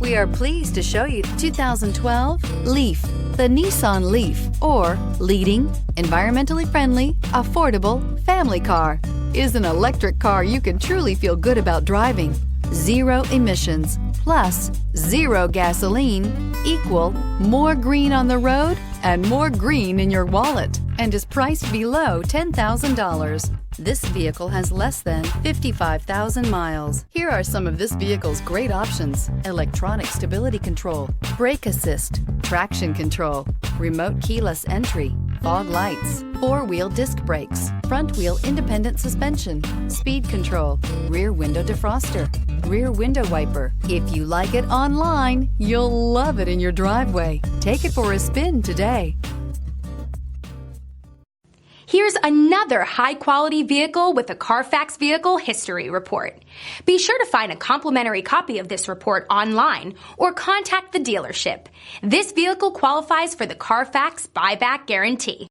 We are pleased to show you 2012 Leaf. The Nissan Leaf, or leading, environmentally friendly, affordable family car, is an electric car you can truly feel good about driving. Zero emissions plus zero gasoline equal more green on the road and more green in your wallet, and is priced below $10,000. This vehicle has less than 55,000 miles. Here are some of this vehicle's great options: electronic stability control, brake assist, traction control, remote keyless entry, fog lights, four-wheel disc brakes, front-wheel independent suspension, speed control, rear window defroster, rear window wiper. If you like it online, you'll love it in your driveway. Take it for a spin today. Here's another high-quality vehicle with a CARFAX Vehicle History Report. Be sure to find a complimentary copy of this report online or contact the dealership. This vehicle qualifies for the CARFAX Buyback Guarantee.